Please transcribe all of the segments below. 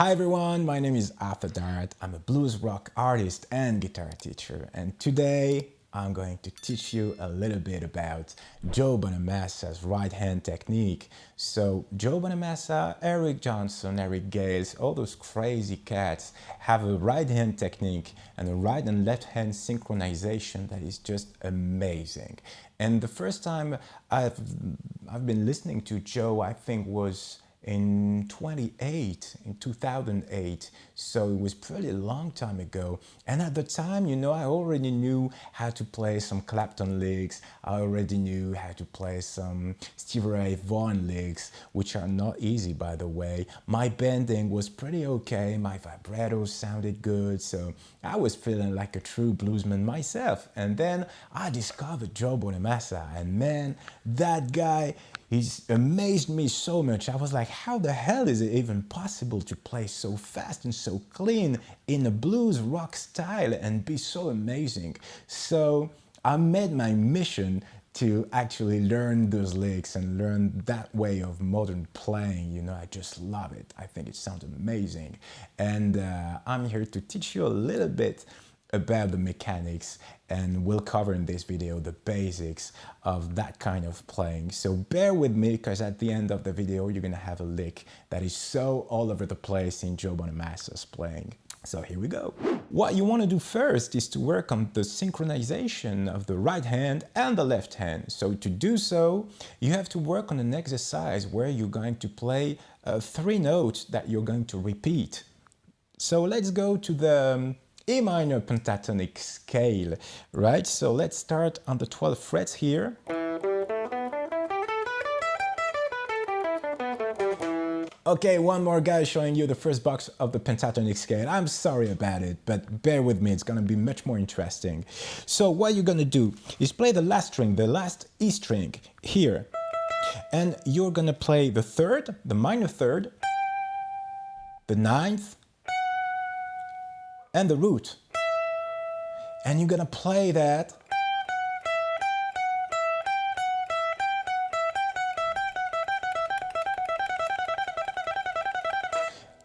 Hi everyone, my name is Arthur Dart. I'm a blues rock artist and guitar teacher, and today I'm going to teach you a little bit about Joe Bonamassa's right hand technique. So Joe Bonamassa, Eric Johnson, Eric Gales, all those crazy cats have a right hand technique and a right and left hand synchronization that is just amazing. And the first time I've been listening to Joe, I think was in 2008, so it was pretty long time ago. And at the time, you know, I already knew how to play some Clapton licks. I already knew how to play some Stevie Ray Vaughan licks, which are not easy, by the way. My bending was pretty okay, my vibrato sounded good, so I was feeling like a true bluesman myself. And then I discovered Joe Bonamassa, and man, that guy, he's amazed me so much. I was like, how the hell is it even possible to play so fast and so clean in a blues rock style and be so amazing? So I made my mission to actually learn those licks and learn that way of modern playing. You know, I just love it. I think it sounds amazing. And I'm here to teach you a little bit about the mechanics, and we'll cover in this video the basics of that kind of playing. So bear with me, because at the end of the video you're gonna have a lick that is so all over the place in Joe Bonamassa's playing. So here we go. What you want to do first is to work on the synchronization of the right hand and the left hand. So to do so, you have to work on an exercise where you're going to play 3 notes that you're going to repeat. So let's go to the E minor pentatonic scale, right? So let's start on the 12 frets here. Okay, one more guy showing you the first box of the pentatonic scale. I'm sorry about it, but bear with me, it's gonna be much more interesting. So what you're gonna do is play the last string, the last E string here. And you're gonna play the third, the minor third, the ninth, and the root. And you're gonna play that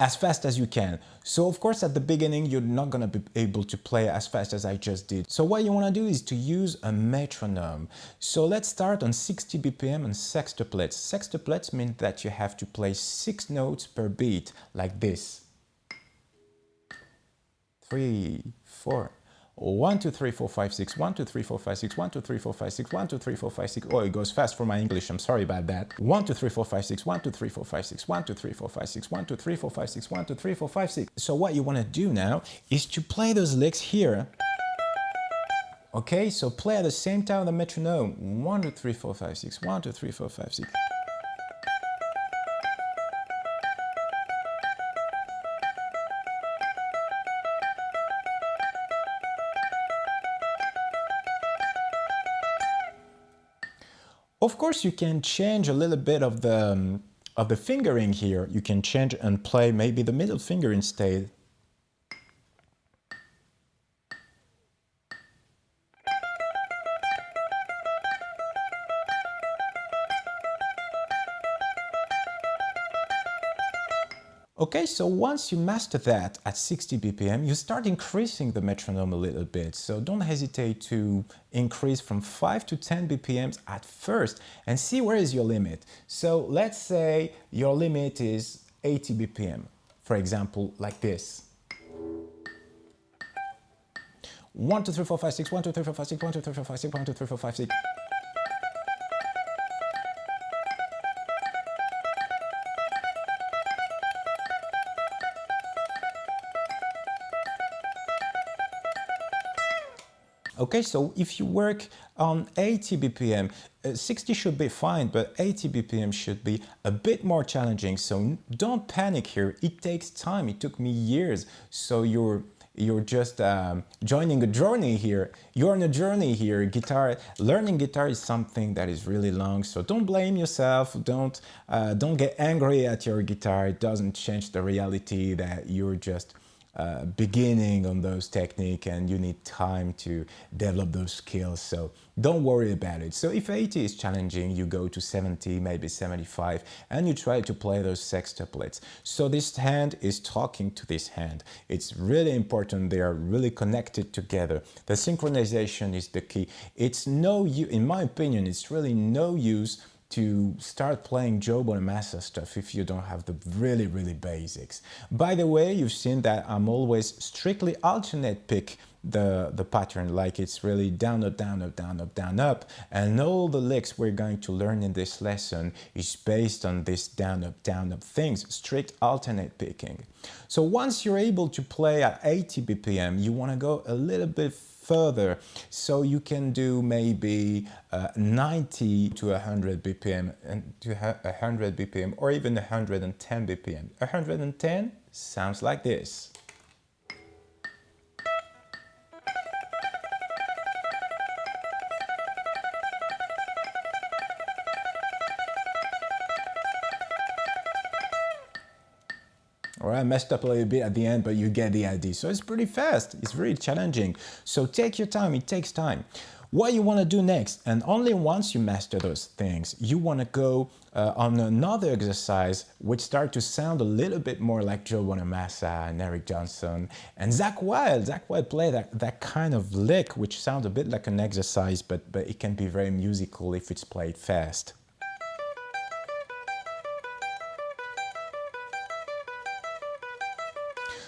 as fast as you can. So of course at the beginning you're not gonna be able to play as fast as I just did. So what you wanna do is to use a metronome. So let's start on 60 BPM on sextuplets. Sextuplets mean that you have to play 6 notes per beat, like this. 3, 4, 1, 2, 3, 4, 5, 6, 1, 2, 3, 4, 5, 6, 1, 2, 3, 4, 5, 6, 1, 2, 3, 4, 5, 6. Oh, it goes fast for my English, I'm sorry about that. 1, 2, 3, 4, 5, 6, 1, 2, 3, 4, 5, 6, 1, 2, 3, 4, 5, 6, 1, 2, 3, 4, 5, 6, 1, 2, 3, 4, 5, 6. So what you want to do now is to play those licks here. Okay, so play at the same time the metronome. 1, 2, 3, 4, 5, 6, 1, 2, 3, 4, 5, 6. Of course, you can change a little bit of the fingering here. You can change and play maybe the middle finger instead. Okay, so once you master that at 60 BPM, you start increasing the metronome a little bit. So don't hesitate to increase from 5 to 10 BPMs at first and see where is your limit. So let's say your limit is 80 BPM, for example, like this. 1, 2, 3, 4, 5, 6, 1, 2, 3, 4, 5, 6, 1, 2, 3, 4, 5, 6, 1, 2, 3, 4, 5, 6. Okay, so if you work on 80 BPM, 60 should be fine, but 80 BPM should be a bit more challenging. So don't panic here. It takes time. It took me years. So you're just joining a journey here. You're on a journey here. Learning guitar is something that is really long. So don't blame yourself. Don't get angry at your guitar. It doesn't change the reality that you're just beginning on those techniques and you need time to develop those skills, so don't worry about it. So if 80 is challenging, you go to 70, maybe 75, and you try to play those sextuplets. So this hand is talking to this hand. It's really important. They are really connected together. The synchronization is the key. It's no use, in my opinion, it's really no use to start playing Joe Bonamassa stuff if you don't have the really basics. By the way, you've seen that I'm always strictly alternate pick the pattern, like it's really down, up, down, up, down, up, down, up, and all the licks we're going to learn in this lesson is based on this down, up things, strict alternate picking. So once you're able to play at 80 BPM, you want to go a little bit further, so you can do maybe 90 to 100 BPM and to 100 BPM or even 110 BPM. 110 sounds like this. All right, I messed up a little bit at the end, but you get the idea. So it's pretty fast. It's really challenging. So take your time. It takes time. What you want to do next, and only once you master those things, you want to go on another exercise which start to sound a little bit more like Joe Bonamassa and Eric Johnson and Zach Wild. Zach Wild play that kind of lick which sounds a bit like an exercise, but it can be very musical if it's played fast.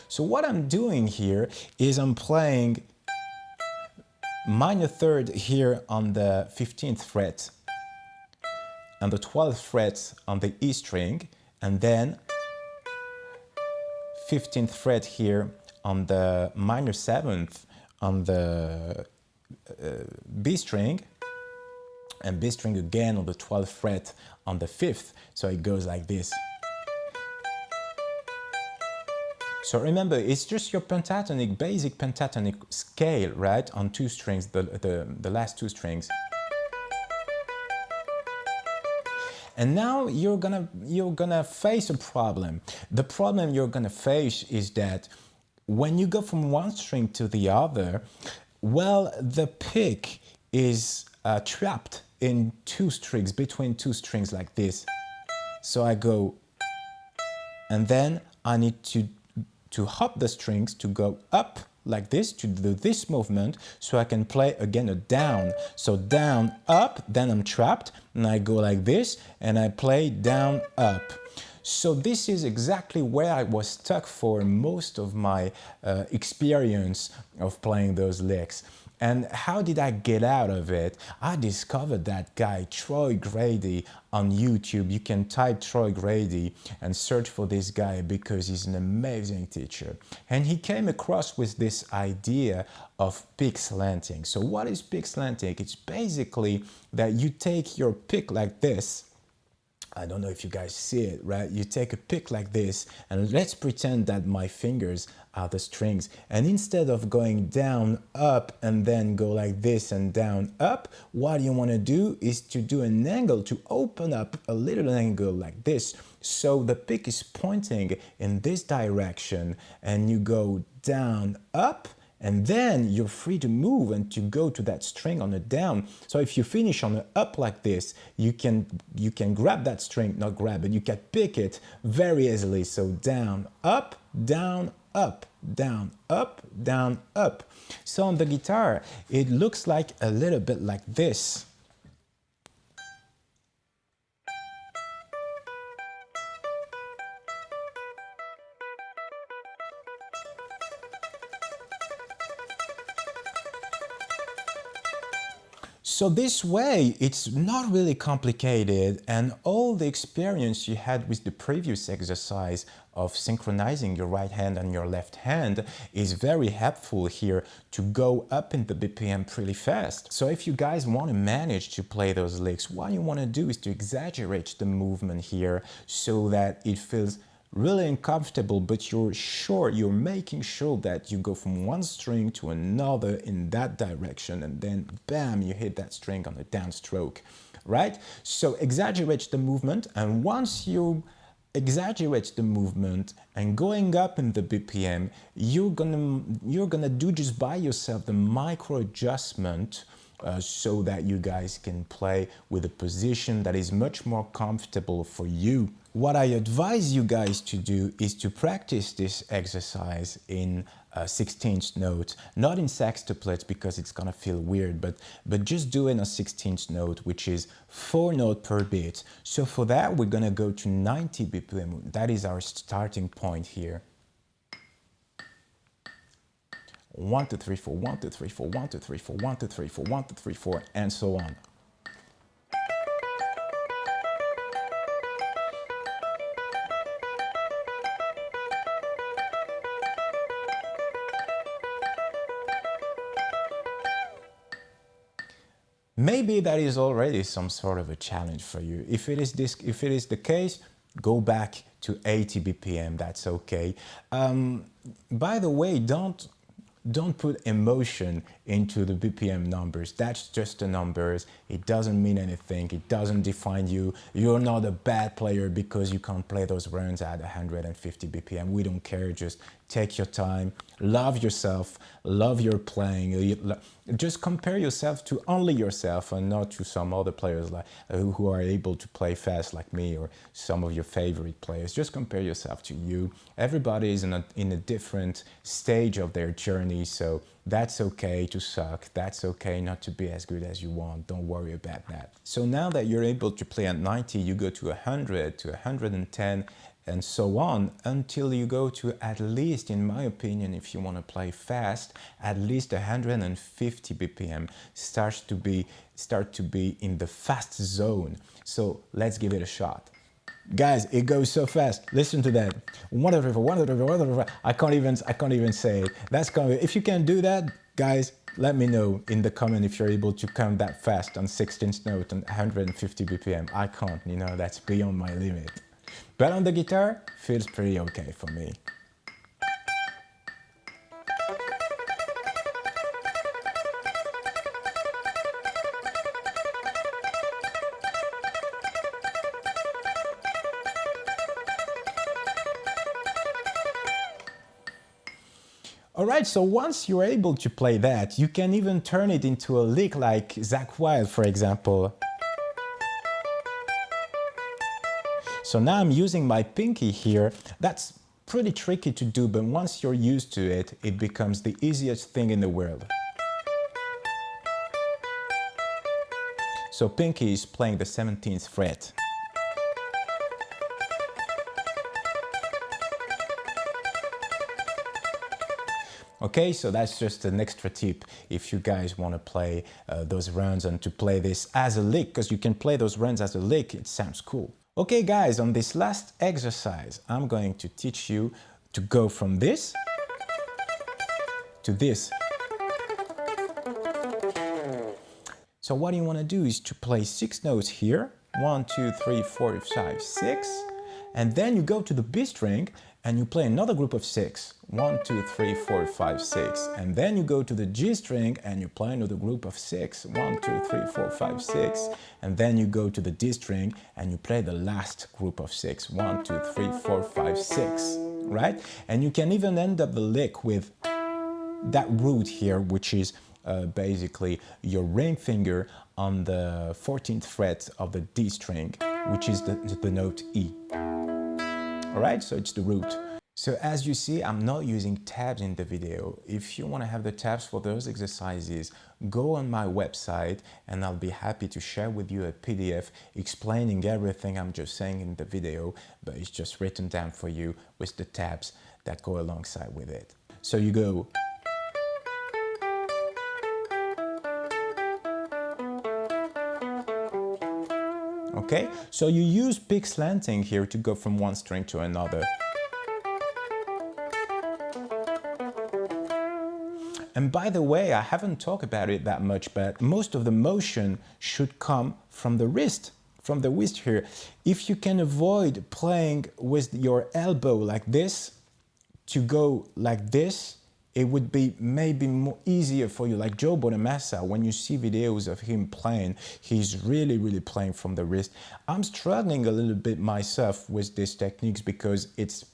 So what I'm doing here is I'm playing minor third here on the 15th fret and the 12th fret on the E string, and then 15th fret here on the minor 7th on the B string, and B string again on the 12th fret on the 5th. So it goes like this. So remember, it's just your pentatonic, basic pentatonic scale, right? On two strings, the last two strings. And now you're gonna face a problem. The problem you're gonna face is that when you go from one string to the other, well, the pick is trapped in two strings, between two strings like this. So I go, and then I need to hop the strings to go up like this, to do this movement, so I can play again a down. So down, up, then I'm trapped, and I go like this, and I play down, up. So this is exactly where I was stuck for most of my experience of playing those licks. And how did I get out of it? I discovered that guy, Troy Grady, on YouTube. You can type Troy Grady and search for this guy because he's an amazing teacher. And he came across with this idea of pick slanting. So what is pick slanting? It's basically that you take your pick like this. I don't know if you guys see it, right? You take a pick like this, and let's pretend that my fingers are the strings. And instead of going down, up, and then go like this and down, up, what you want to do is to do an angle, to open up a little angle like this. So the pick is pointing in this direction, and you go down, up, and then you're free to move and to go to that string on a down. So if you finish on an up like this, you can grab that string, not grab it, you can pick it very easily. So down, up, down, up, down, up, down, up. So on the guitar, it looks like a little bit like this. So this way, it's not really complicated, and all the experience you had with the previous exercise of synchronizing your right hand and your left hand is very helpful here to go up in the BPM pretty fast. So if you guys want to manage to play those licks, what you want to do is to exaggerate the movement here so that it feels really uncomfortable, but you're making sure that you go from one string to another in that direction, and then bam, you hit that string on a downstroke, right? So exaggerate the movement, and once you exaggerates the movement, and going up in the BPM, you're gonna do just by yourself the micro adjustment so that you guys can play with a position that is much more comfortable for you. What I advise you guys to do is to practice this exercise in 16th note, not in sextuplets because it's gonna feel weird, but just do it on 16th note, which is 4 notes per beat. So for that, we're gonna go to 90 BPM. That is our starting point here. 1, 2, 3, 4, 1, 2, 3, 4, 1, 2, 3, 4, 1, 2, 3, 4, 1, 2, 3, 4, and so on. Maybe that is already some sort of a challenge for you. If it is the case, go back to 80 BPM. That's okay. By the way, don't put emotion into the BPM numbers. That's just the numbers. It doesn't mean anything. It doesn't define you. You're not a bad player because you can't play those runs at 150 BPM. We don't care. Just take your time. Love yourself. Love your playing. Just compare yourself to only yourself and not to some other players like who are able to play fast like me or some of your favorite players. Just compare yourself to you. Everybody is in a different stage of their journey, so that's okay to suck. That's okay not to be as good as you want. Don't worry about that. So now that you're able to play at 90, you go to 100, to 110, and so on until you go to, at least in my opinion, if you want to play fast, at least 150 BPM start to be in the fast zone. So let's give it a shot. Guys, it goes so fast. Listen to that. I can't even say it. That's coming. If you can do that, guys, let me know in the comment if you're able to count that fast on 16th note and 150 BPM. I can't, you know, that's beyond my limit. But on the guitar, feels pretty okay for me. All right, so once you're able to play that, you can even turn it into a lick like Zakk Wylde, for example. So now I'm using my pinky here. That's pretty tricky to do, but once you're used to it, it becomes the easiest thing in the world. So pinky is playing the 17th fret. Okay, so that's just an extra tip if you guys want to play those runs and to play this as a lick, because you can play those runs as a lick, it sounds cool. Okay guys, on this last exercise, I'm going to teach you to go from this to this. So what you want to do is to play 6 notes here, 1, 2, 3, 4, 5, 6, and then you go to the B string and you play another group of 6, 1, 2, 3, 4, 5, 6, and then you go to the G string and you play another group of 6, 1, 2, 3, 4, 5, 6, and then you go to the D string and you play the last group of 6, 1, 2, 3, 4, 5, 6, right? And you can even end up the lick with that root here, which is basically your ring finger on the 14th fret of the D string, which is the note E. All right, so it's the root. So as you see, I'm not using tabs in the video. If you want to have the tabs for those exercises, go on my website and I'll be happy to share with you a PDF explaining everything I'm just saying in the video, but it's just written down for you with the tabs that go alongside with it. So you go. Okay, so you use pick slanting here to go from one string to another. And by the way, I haven't talked about it that much, but most of the motion should come from the wrist here. If you can avoid playing with your elbow like this, to go like this, it would be maybe more easier for you. Like Joe Bonamassa, when you see videos of him playing, he's really playing from the wrist. I'm struggling a little bit myself with these techniques because it's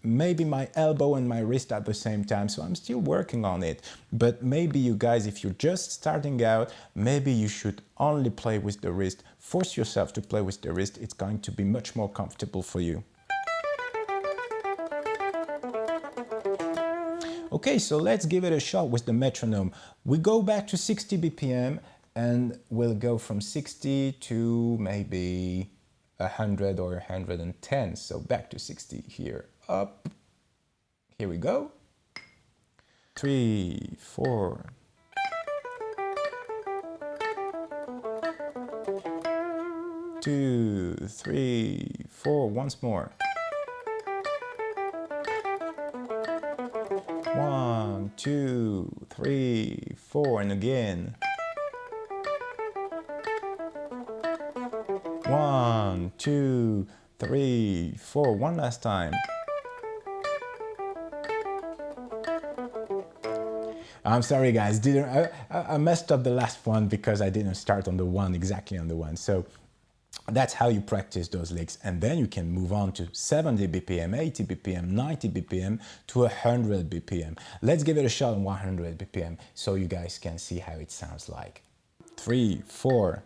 maybe my elbow and my wrist at the same time, so I'm still working on it. But maybe you guys, if you're just starting out, maybe you should only play with the wrist. Force yourself to play with the wrist. It's going to be much more comfortable for you. Okay, so let's give it a shot with the metronome. We go back to 60 BPM and we'll go from 60 to maybe 100 or 110. So back to 60 here, up. Here we go. 3, 4. Two, 3, 4. Once more. 1, 2, 3, 4, and again. 1, 2, 3, 4. One last time. I'm sorry guys, I messed up the last one because I didn't start on the one, exactly on the one. So that's how you practice those licks, and then you can move on to 70 BPM, 80 BPM, 90 BPM to 100 BPM. Let's give it a shot on 100 BPM so you guys can see how it sounds like. 3, 4.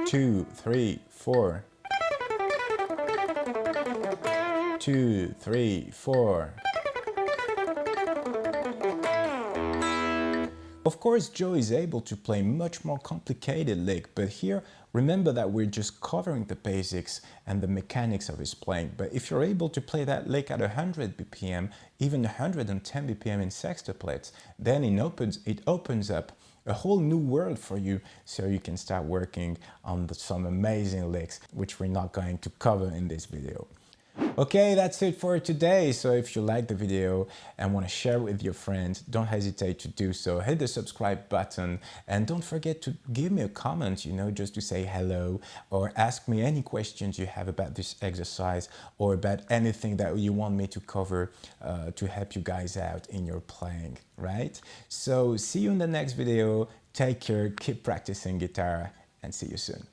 2, 3, 4. 2, 3, 4. Of course, Joe is able to play much more complicated lick, but here, remember that we're just covering the basics and the mechanics of his playing. But if you're able to play that lick at 100 BPM, even 110 BPM in sextuplets, then it opens up a whole new world for you, so you can start working on some amazing licks, which we're not going to cover in this video. Okay, that's it for today. So if you like the video and want to share it with your friends, don't hesitate to do so. Hit the subscribe button and don't forget to give me a comment, just to say hello, or ask me any questions you have about this exercise or about anything that you want me to cover to help you guys out in your playing, right? So see you in the next video. Take care, keep practicing guitar, and see you soon.